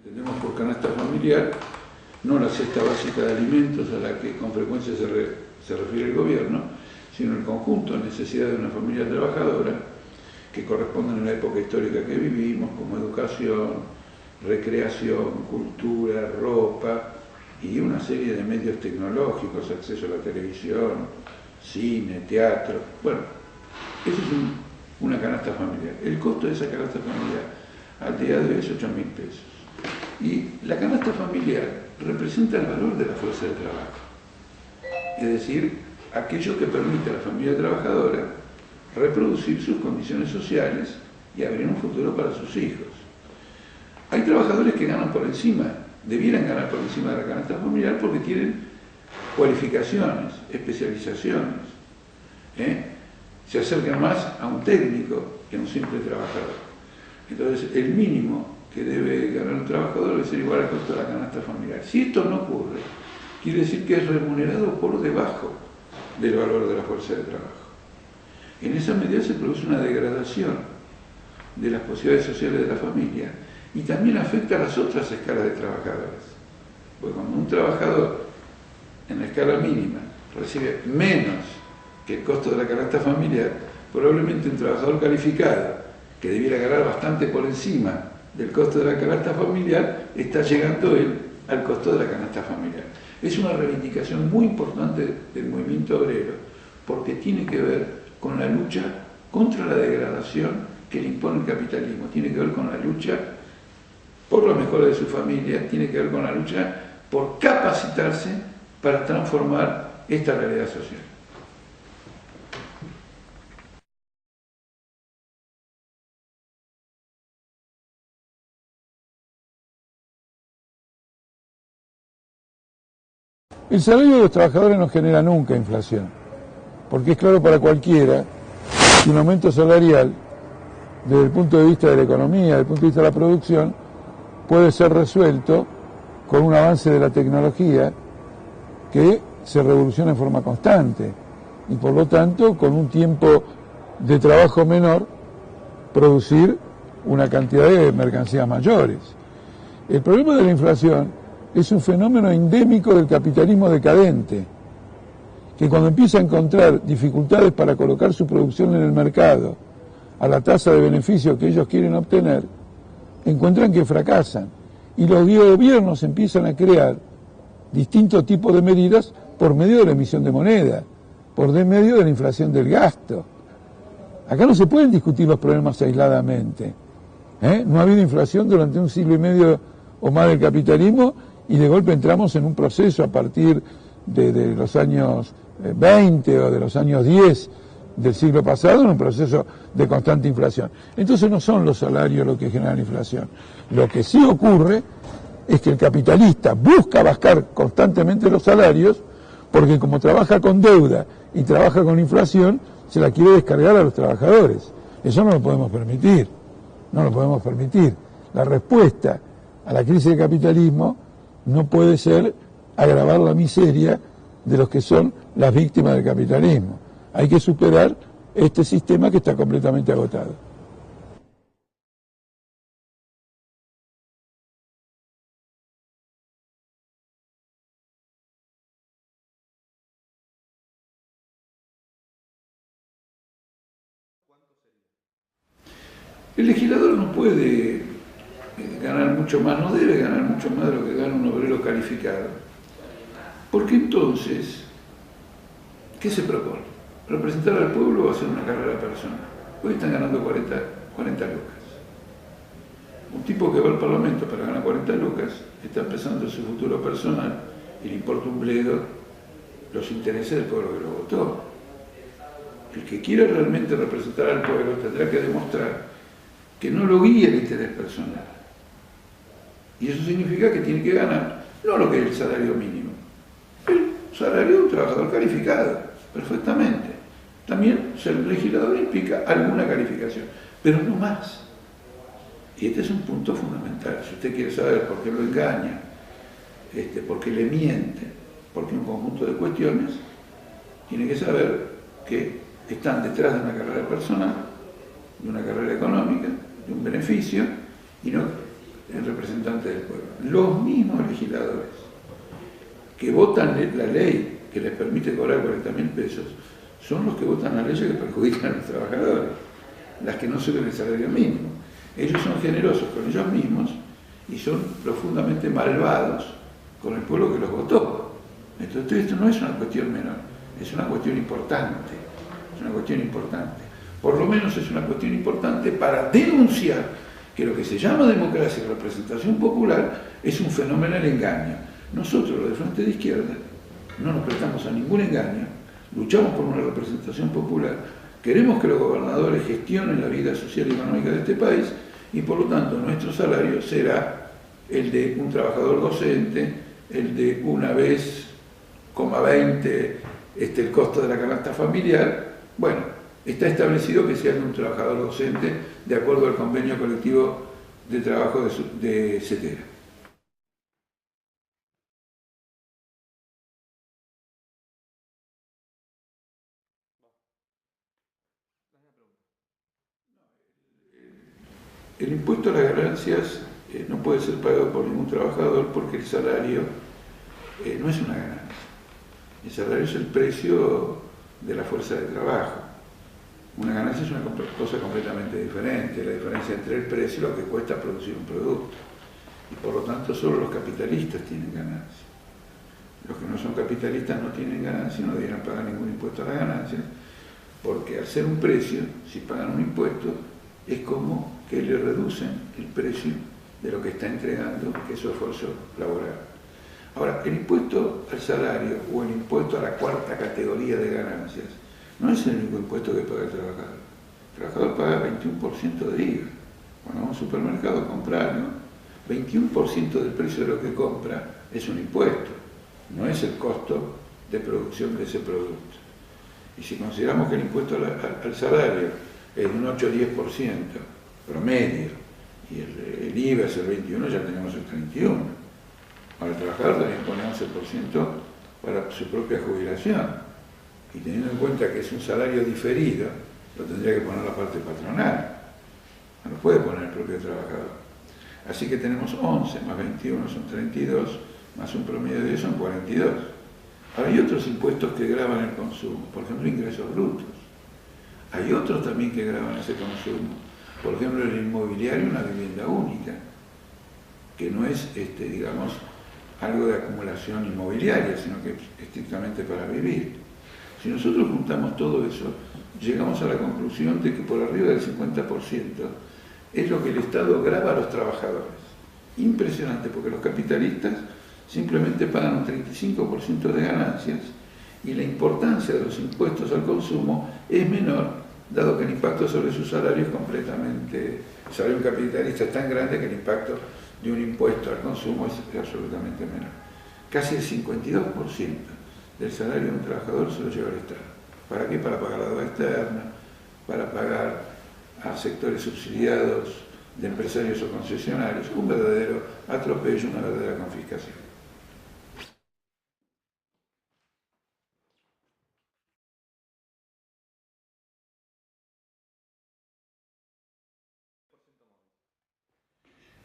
Entendemos por canasta familiar no la cesta básica de alimentos a la que con frecuencia se refiere el gobierno, sino el conjunto de necesidades de una familia trabajadora que corresponden a la época histórica que vivimos, como educación, recreación, cultura, ropa y una serie de medios tecnológicos, acceso a la televisión, cine, teatro. Bueno, eso es una canasta familiar. El costo de esa canasta familiar al día de hoy es 8.000 pesos. Y la canasta familiar representa el valor de la fuerza de trabajo. Es decir, aquello que permite a la familia trabajadora reproducir sus condiciones sociales y abrir un futuro para sus hijos. Hay trabajadores que ganan por encima, debieran ganar por encima de la canasta familiar porque tienen cualificaciones, especializaciones. Se acercan más a un técnico que a un simple trabajador. Entonces, el mínimo que debe ganar un trabajador debe ser igual al costo de la canasta familiar. Si esto no ocurre, quiere decir que es remunerado por debajo del valor de la fuerza de trabajo. En esa medida se produce una degradación de las posibilidades sociales de la familia y también afecta a las otras escalas de trabajadores. Porque cuando un trabajador en la escala mínima recibe menos que el costo de la canasta familiar, probablemente un trabajador calificado que debiera ganar bastante por encima del costo de la canasta familiar, está llegando él al costo de la canasta familiar. Es una reivindicación muy importante del movimiento obrero, porque tiene que ver con la lucha contra la degradación que le impone el capitalismo, tiene que ver con la lucha por la mejora de su familia, tiene que ver con la lucha por capacitarse para transformar esta realidad social. El salario de los trabajadores no genera nunca inflación, porque es claro para cualquiera que un aumento salarial, desde el punto de vista de la economía, desde el punto de vista de la producción, puede ser resuelto con un avance de la tecnología que se revoluciona en forma constante y por lo tanto con un tiempo de trabajo menor producir una cantidad de mercancías mayores. El problema de la inflación es un fenómeno endémico del capitalismo decadente, que cuando empieza a encontrar dificultades para colocar su producción en el mercado a la tasa de beneficio que ellos quieren obtener, encuentran que fracasan. Y los gobiernos empiezan a crear distintos tipos de medidas por medio de la emisión de moneda, por medio de la inflación del gasto. Acá no se pueden discutir los problemas aisladamente. No ha habido inflación durante un siglo y medio o más del capitalismo y de golpe entramos en un proceso a partir de los años 20 o de los años 10 del siglo pasado, en un proceso de constante inflación. Entonces no son los salarios los que generan inflación. Lo que sí ocurre es que el capitalista busca bajar constantemente los salarios porque como trabaja con deuda y trabaja con inflación, se la quiere descargar a los trabajadores. Eso no lo podemos permitir. No lo podemos permitir. La respuesta a la crisis del capitalismo no puede ser agravar la miseria de los que son las víctimas del capitalismo. Hay que superar este sistema que está completamente agotado. El legislador no puede ganar mucho más, no debe ganar mucho más de lo que gana un obrero calificado. Porque entonces, ¿qué se propone? ¿Representar al pueblo o hacer una carrera personal? Hoy están ganando 40 lucas. Un tipo que va al Parlamento para ganar 40 lucas está pensando en su futuro personal y le importa un bledo los intereses del pueblo que lo votó. El que quiera realmente representar al pueblo tendrá que demostrar que no lo guía el interés personal. Y eso significa que tiene que ganar no lo que es el salario mínimo, el salario de un trabajador calificado, perfectamente. También ser legislador implica alguna calificación, pero no más. Y este es un punto fundamental. Si usted quiere saber por qué lo engaña, por qué le miente, por qué un conjunto de cuestiones, tiene que saber que están detrás de una carrera personal, de una carrera económica, de un beneficio, y no en representantes del pueblo. Los mismos legisladores que votan la ley que les permite cobrar 40.000 pesos son los que votan las leyes que perjudican a los trabajadores, las que no suben el salario mínimo. Ellos son generosos con ellos mismos y son profundamente malvados con el pueblo que los votó. Entonces esto no es una cuestión menor, es una cuestión importante, es una cuestión importante. Por lo menos es una cuestión importante para denunciar que lo que se llama democracia y representación popular es un fenómeno del engaño. Nosotros, los de Frente de Izquierda, no nos prestamos a ningún engaño, luchamos por una representación popular, queremos que los gobernadores gestionen la vida social y económica de este país y por lo tanto nuestro salario será el de un trabajador docente, el de una vez, 20 el costo de la canasta familiar. Bueno, está establecido que sea el de un trabajador docente de acuerdo al convenio colectivo de trabajo de CETERA. El impuesto a las ganancias no puede ser pagado por ningún trabajador porque el salario no es una ganancia. El salario es el precio de la fuerza de trabajo. Una ganancia es una cosa completamente diferente, la diferencia entre el precio y lo que cuesta producir un producto. Y por lo tanto solo los capitalistas tienen ganancias. Los que no son capitalistas no tienen ganancias, no deberían pagar ningún impuesto a las ganancias, porque al ser un precio, si pagan un impuesto, es como que le reducen el precio de lo que está entregando, que es su esfuerzo laboral. Ahora, el impuesto al salario o el impuesto a la cuarta categoría de ganancias no es el único impuesto que paga el trabajador. El trabajador paga 21% de IVA. Cuando va a un supermercado a comprar, ¿no? 21% del precio de lo que compra es un impuesto, no es el costo de producción de ese producto. Y si consideramos que el impuesto al salario es de un 8 o 10% promedio y el IVA es el 21%, ya tenemos el 31%. Ahora el trabajador también pone 11% para su propia jubilación. Y teniendo en cuenta que es un salario diferido, lo tendría que poner la parte patronal. No lo puede poner el propio trabajador. Así que tenemos 11 más 21 son 32, más un promedio de 10 son 42. Ahora hay otros impuestos que gravan el consumo, por ejemplo ingresos brutos. Hay otros también que gravan ese consumo. Por ejemplo el inmobiliario, una vivienda única, que no es, digamos, algo de acumulación inmobiliaria, sino que es estrictamente para vivir. Si nosotros juntamos todo eso, llegamos a la conclusión de que por arriba del 50% es lo que el Estado grava a los trabajadores. Impresionante, porque los capitalistas simplemente pagan un 35% de ganancias y la importancia de los impuestos al consumo es menor, dado que el impacto sobre su salario es completamente... El salario de un capitalista es tan grande que el impacto de un impuesto al consumo es absolutamente menor. Casi el 52% del salario de un trabajador se lo lleva el Estado. ¿Para qué? Para pagar la deuda externa, para pagar a sectores subsidiados de empresarios o concesionarios, un verdadero atropello, una verdadera confiscación.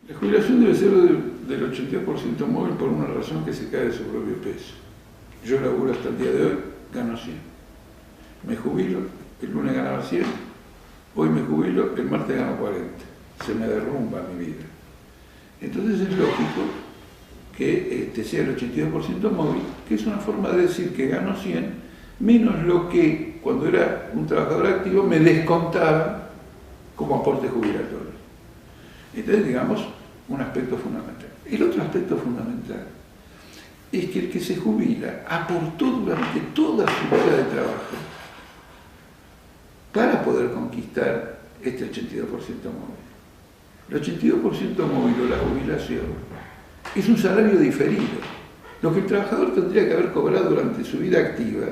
La jubilación debe ser del 82% móvil por una razón que se cae de su propio peso. Yo laburo hasta el día de hoy, gano 100. Me jubilo, el lunes ganaba 100, hoy me jubilo, el martes gano 40. Se me derrumba mi vida. Entonces es lógico que sea el 82% móvil, que es una forma de decir que gano 100, menos lo que cuando era un trabajador activo me descontaba como aporte jubilatorio. Entonces, digamos, un aspecto fundamental. El otro aspecto fundamental es que el que se jubila aportó durante toda su vida de trabajo para poder conquistar este 82% móvil. El 82% móvil o la jubilación es un salario diferido. Lo que el trabajador tendría que haber cobrado durante su vida activa,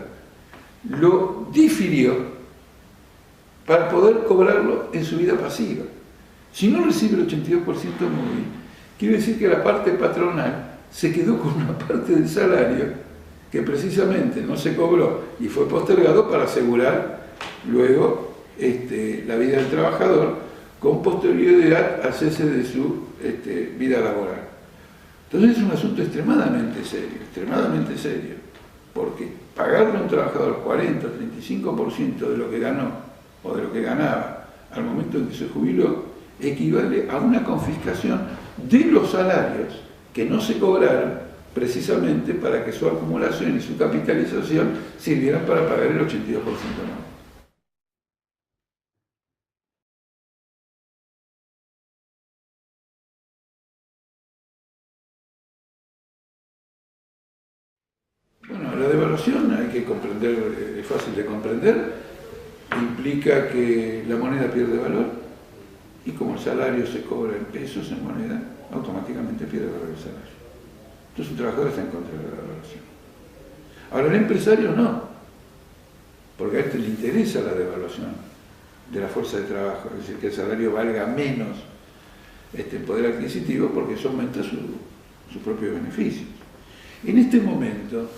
lo difirió para poder cobrarlo en su vida pasiva. Si no recibe el 82% móvil, quiere decir que la parte patronal se quedó con una parte del salario que precisamente no se cobró y fue postergado para asegurar luego la vida del trabajador con posterioridad al cese de su vida laboral. Entonces es un asunto extremadamente serio, porque pagarle a un trabajador 40 o 35% de lo que ganó o de lo que ganaba al momento en que se jubiló equivale a una confiscación de los salarios que no se cobraron precisamente para que su acumulación y su capitalización sirvieran para pagar el 82% más. Bueno, la devaluación hay que comprender, es fácil de comprender, implica que la moneda pierde valor y como el salario se cobra en pesos, en moneda, automáticamente pierde valor el salario. Entonces el trabajador está en contra de la devaluación. Ahora el empresario no, porque a este le interesa la devaluación de la fuerza de trabajo, es decir, que el salario valga menos el poder adquisitivo porque eso aumenta sus propios beneficios. En este momento,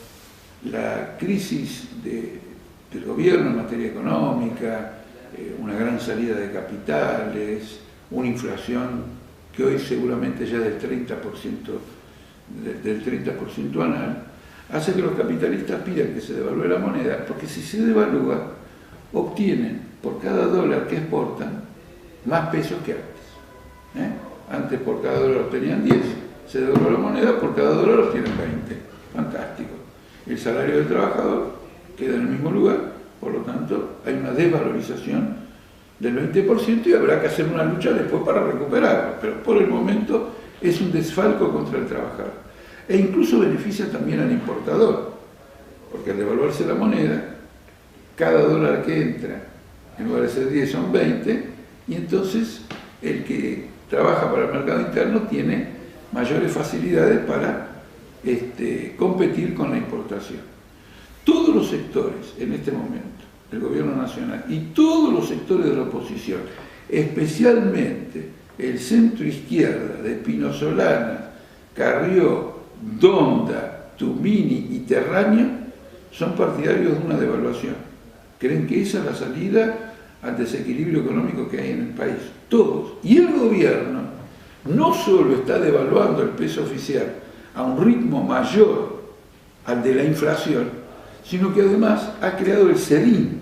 la crisis del gobierno en materia económica, una gran salida de capitales, una inflación que hoy seguramente ya del 30% anual, hace que los capitalistas pidan que se devalúe la moneda, porque si se devalúa, obtienen por cada dólar que exportan más pesos que antes. Antes por cada dólar obtenían 10, se devaluó la moneda, por cada dólar obtienen 20. Fantástico. El salario del trabajador queda en el mismo lugar, por lo tanto hay una desvalorización del 20% y habrá que hacer una lucha después para recuperarlo, pero por el momento es un desfalco contra el trabajador. E incluso beneficia también al importador, porque al devaluarse la moneda, cada dólar que entra, en lugar de ser 10 son 20, y entonces el que trabaja para el mercado interno tiene mayores facilidades para competir con la importación. Todos los sectores en este momento, el gobierno nacional y todos los sectores de la oposición, especialmente el centro izquierda de Pino Solana, Carrió, Donda, Tumini y Terraño, son partidarios de una devaluación. Creen que esa es la salida al desequilibrio económico que hay en el país. Todos. Y el gobierno no solo está devaluando el peso oficial a un ritmo mayor al de la inflación, sino que además ha creado el SEDIN,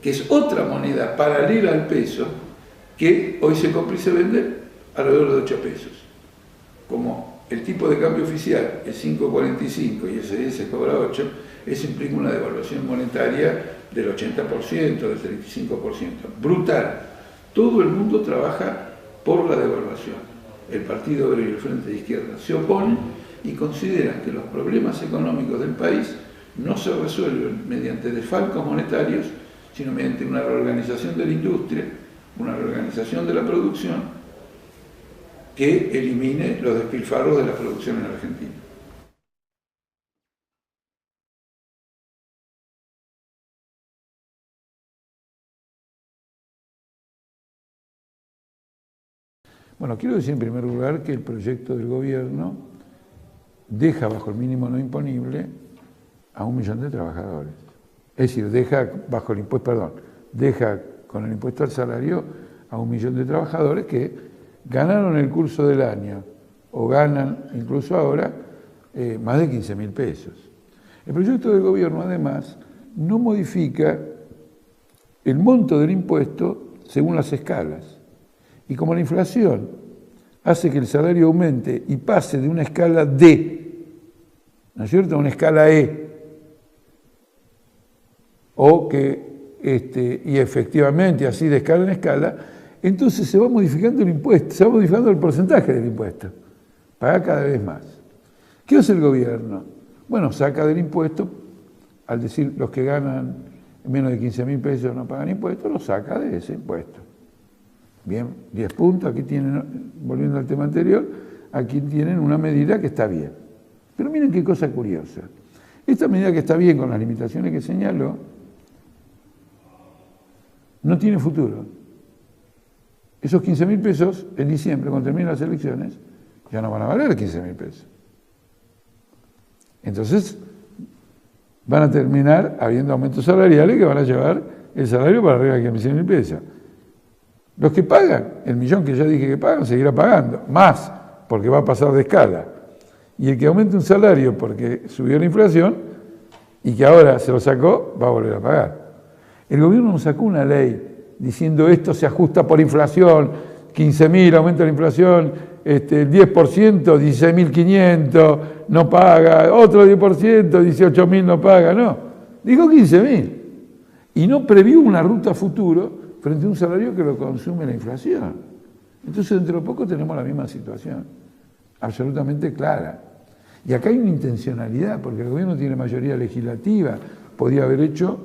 que es otra moneda paralela al peso, que hoy se compra y se vende alrededor de 8 pesos. Como el tipo de cambio oficial es 5,45 y el CDI se cobra 8, eso implica una devaluación monetaria del 80%, del 35%. Brutal. Todo el mundo trabaja por la devaluación. El Partido Obrero y el Frente de Izquierda se oponen y consideran que los problemas económicos del país no se resuelven mediante desfalcos monetarios, sino mediante una reorganización de la industria, una reorganización de la producción que elimine los despilfarros de la producción en Argentina. Bueno, quiero decir en primer lugar que el proyecto del gobierno deja bajo el mínimo no imponible a 1 millón de trabajadores. Es decir, deja con el impuesto al salario a 1 millón de trabajadores que ganaron en el curso del año o ganan incluso ahora más de 15.000 pesos. El proyecto del gobierno además no modifica el monto del impuesto según las escalas. Y como la inflación hace que el salario aumente y pase de una escala D, ¿no es cierto?, a una escala E, o que, y efectivamente así de escala en escala, entonces se va modificando el impuesto, se va modificando el porcentaje del impuesto, paga cada vez más. ¿Qué hace el gobierno? Bueno, saca del impuesto, al decir los que ganan menos de 15.000 pesos no pagan impuestos, lo saca de ese impuesto. Bien, 10 puntos, aquí tienen, volviendo al tema anterior, aquí tienen una medida que está bien. Pero miren qué cosa curiosa. Esta medida que está bien con las limitaciones que señaló, no tiene futuro. Esos 15.000 pesos en diciembre, cuando terminen las elecciones, ya no van a valer 15.000 pesos. Entonces, van a terminar habiendo aumentos salariales que van a llevar el salario para arriba de 15.000 pesos. Los que pagan, el millón que ya dije que pagan, seguirá pagando, más, porque va a pasar de escala. Y el que aumente un salario porque subió la inflación y que ahora se lo sacó, va a volver a pagar. El gobierno nos sacó una ley diciendo esto se ajusta por inflación, 15.000 aumenta la inflación, el 10%, 16.500 no paga, otro 10%, 18.000 no paga, no. Dijo 15.000. Y no previó una ruta futuro frente a un salario que lo consume la inflación. Entonces, dentro de poco tenemos la misma situación, absolutamente clara. Y acá hay una intencionalidad, porque el gobierno tiene mayoría legislativa, podía haber hecho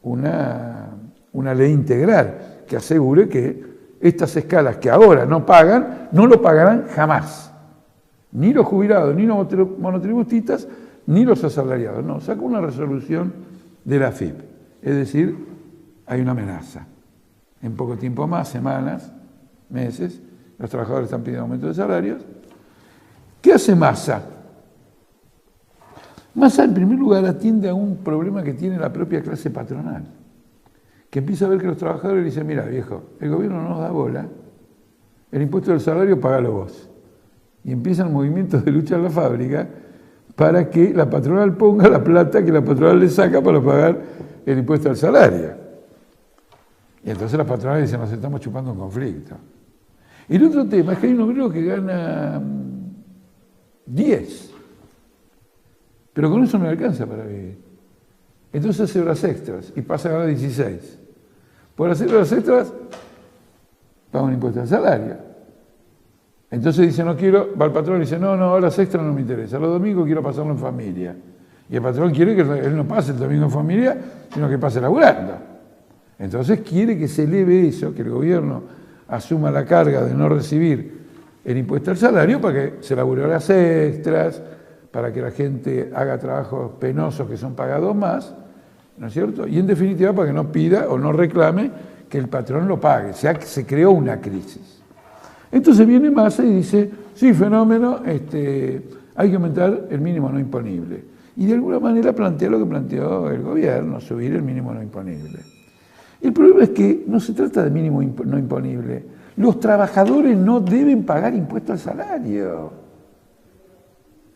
una ley integral que asegure que estas escalas que ahora no pagan, no lo pagarán jamás. Ni los jubilados, ni los monotributistas, ni los asalariados. No, sacó una resolución de la AFIP. Es decir, hay una amenaza. En poco tiempo más, semanas, meses, los trabajadores están pidiendo aumento de salarios. ¿Qué hace Massa? Massa, en primer lugar, atiende a un problema que tiene la propia clase patronal, que empieza a ver que los trabajadores dicen, mira, viejo, el gobierno no nos da bola, el impuesto del salario pagalo vos. Y empiezan movimientos de lucha en la fábrica para que la patronal ponga la plata que la patronal le saca para pagar el impuesto al salario. Y entonces las patronales dicen, nos estamos chupando un conflicto. Y el otro tema es que hay un obrero que gana 10, pero con eso no le alcanza para vivir. Entonces hace horas extras y pasa a ganar 16. Por hacer horas extras, paga un impuesto al salario. Entonces dice, no quiero, va el patrón y dice, no, horas extras no me interesa, los domingos quiero pasarlo en familia. Y el patrón quiere que él no pase el domingo en familia, sino que pase laburando. Entonces quiere que se eleve eso, que el gobierno asuma la carga de no recibir el impuesto al salario para que se labure horas extras, para que la gente haga trabajos penosos que son pagados más, ¿no es cierto? Y en definitiva para que no pida o no reclame que el patrón lo pague. O sea, que se creó una crisis. Entonces viene Massa y dice, sí, fenómeno, hay que aumentar el mínimo no imponible. Y de alguna manera plantea lo que planteó el gobierno, subir el mínimo no imponible. El problema es que no se trata de mínimo no imponible. Los trabajadores no deben pagar impuesto al salario.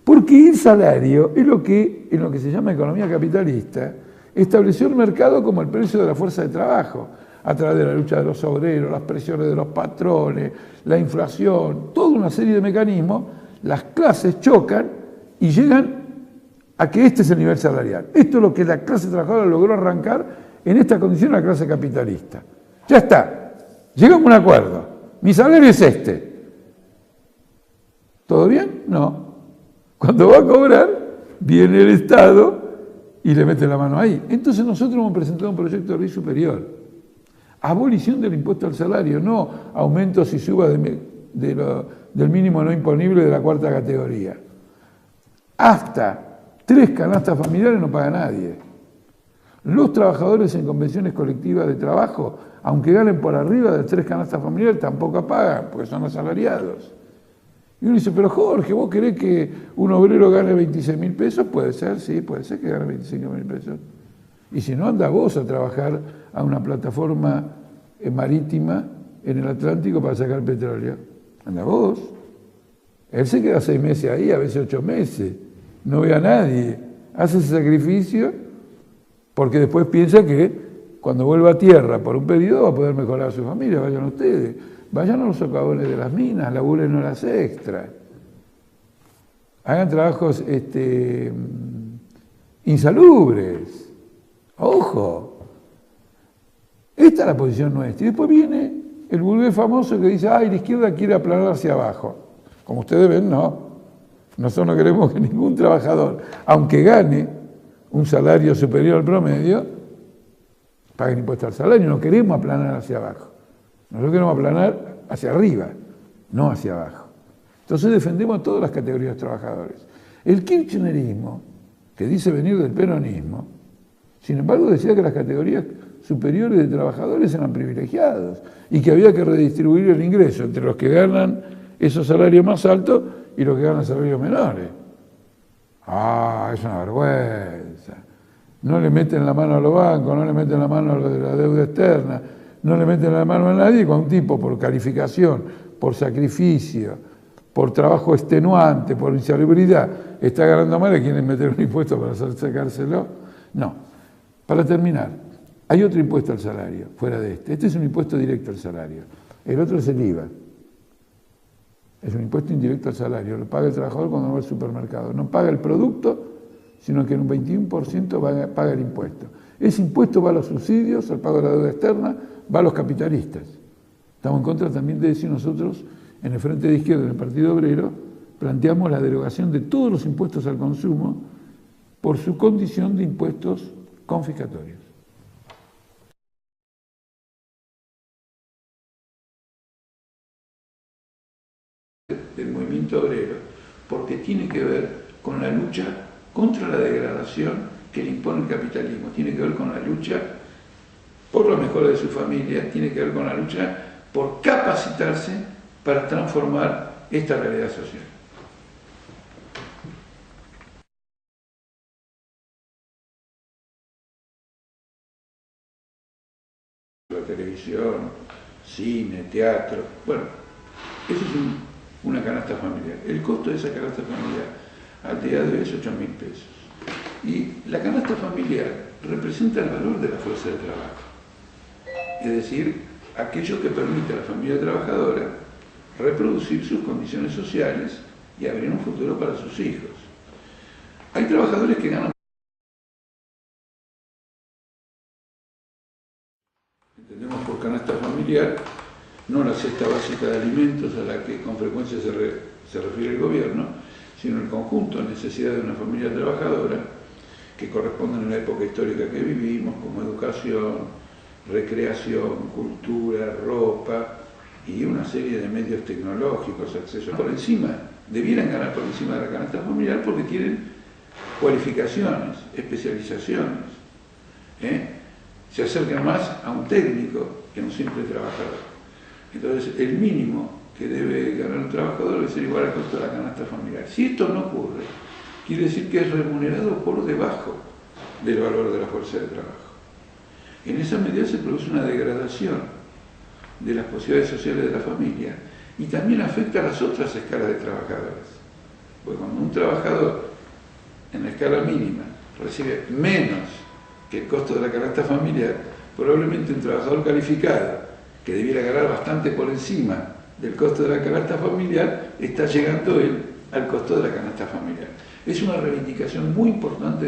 Porque el salario es lo que, en lo que se llama economía capitalista, estableció el mercado como el precio de la fuerza de trabajo, a través de la lucha de los obreros, las presiones de los patrones, la inflación, toda una serie de mecanismos, las clases chocan y llegan a que este es el nivel salarial. Esto es lo que la clase trabajadora logró arrancar en esta condición la clase capitalista. Ya está, llegamos a un acuerdo, mi salario es este. ¿Todo bien? No. Cuando va a cobrar, viene el Estado y le mete la mano ahí. Entonces nosotros hemos presentado un proyecto de ley superior. Abolición del impuesto al salario, no aumentos y subas del mínimo no imponible de la cuarta categoría. Hasta 3 canastas familiares no paga nadie. Los trabajadores en convenciones colectivas de trabajo, aunque ganen por arriba de 3 canastas familiares, tampoco pagan, porque son asalariados. Y uno dice, pero Jorge, ¿vos querés que un obrero gane 26.000 pesos? Puede ser, sí, puede ser que gane 25.000 pesos. Y si no, anda vos a trabajar a una plataforma marítima en el Atlántico para sacar petróleo. Anda vos. Él se queda 6 meses ahí, a veces 8 meses. No ve a nadie. Hace ese sacrificio porque después piensa que cuando vuelva a tierra por un periodo va a poder mejorar a su familia. Vayan ustedes. Vayan a los socavones de las minas, laburen horas extras. Hagan trabajos insalubres. Ojo, esta es la posición nuestra. Y después viene el burgués famoso que dice, ay, la izquierda quiere aplanar hacia abajo. Como ustedes ven, no. Nosotros no queremos que ningún trabajador, aunque gane un salario superior al promedio, pague impuesto al salario. No queremos aplanar hacia abajo. Nosotros queremos aplanar hacia arriba, no hacia abajo. Entonces defendemos a todas las categorías de trabajadores. El kirchnerismo, que dice venir del peronismo, sin embargo, decía que las categorías superiores de trabajadores eran privilegiados y que había que redistribuir el ingreso entre los que ganan esos salarios más altos y los que ganan salarios menores. Ah, es una vergüenza. No le meten la mano a los bancos, no le meten la mano a lo de la deuda externa, no le meten la mano a nadie, cuando un tipo por calificación, por sacrificio, por trabajo extenuante, por insalubridad, está ganando mal, ¿le quieren meter un impuesto para sacárselo? No. Para terminar, hay otro impuesto al salario, fuera de este. Este es un impuesto directo al salario. El otro es el IVA. Es un impuesto indirecto al salario. Lo paga el trabajador cuando va al supermercado. No paga el producto, sino que en un 21% paga el impuesto. Ese impuesto va a los subsidios, al pago de la deuda externa, va a los capitalistas. Estamos en contra también de decir nosotros, en el Frente de Izquierda, en el Partido Obrero, planteamos la derogación de todos los impuestos al consumo por su condición de impuestos confiscatorios. Del movimiento obrero, porque tiene que ver con la lucha contra la degradación que le impone el capitalismo, tiene que ver con la lucha por la mejora de su familia, tiene que ver con la lucha por capacitarse para transformar esta realidad social. La televisión, cine, teatro, bueno, eso es una canasta familiar. El costo de esa canasta familiar al día de hoy es 8.000 pesos. Y la canasta familiar representa el valor de la fuerza de trabajo. Es decir, aquello que permite a la familia trabajadora reproducir sus condiciones sociales y abrir un futuro para sus hijos. Hay trabajadores que ganan. Entendemos por canasta familiar no la cesta básica de alimentos a la que con frecuencia se refiere el gobierno, sino el conjunto de necesidades de una familia trabajadora que corresponden a la época histórica que vivimos, como educación, recreación, cultura, ropa y una serie de medios tecnológicos, acceso por encima, debieran ganar por encima de la canasta familiar porque tienen cualificaciones, especializaciones, se acercan más a un técnico que a un simple trabajador. Entonces, el mínimo que debe ganar un trabajador debe ser igual al costo de la canasta familiar. Si esto no ocurre, quiere decir que es remunerado por debajo del valor de la fuerza de trabajo. En esa medida se produce una degradación de las posibilidades sociales de la familia y también afecta a las otras escalas de trabajadores. Porque cuando un trabajador en la escala mínima recibe menos que el costo de la canasta familiar, probablemente un trabajador calificado que debiera ganar bastante por encima del costo de la canasta familiar, está llegando él al costo de la canasta familiar. Es una reivindicación muy importante.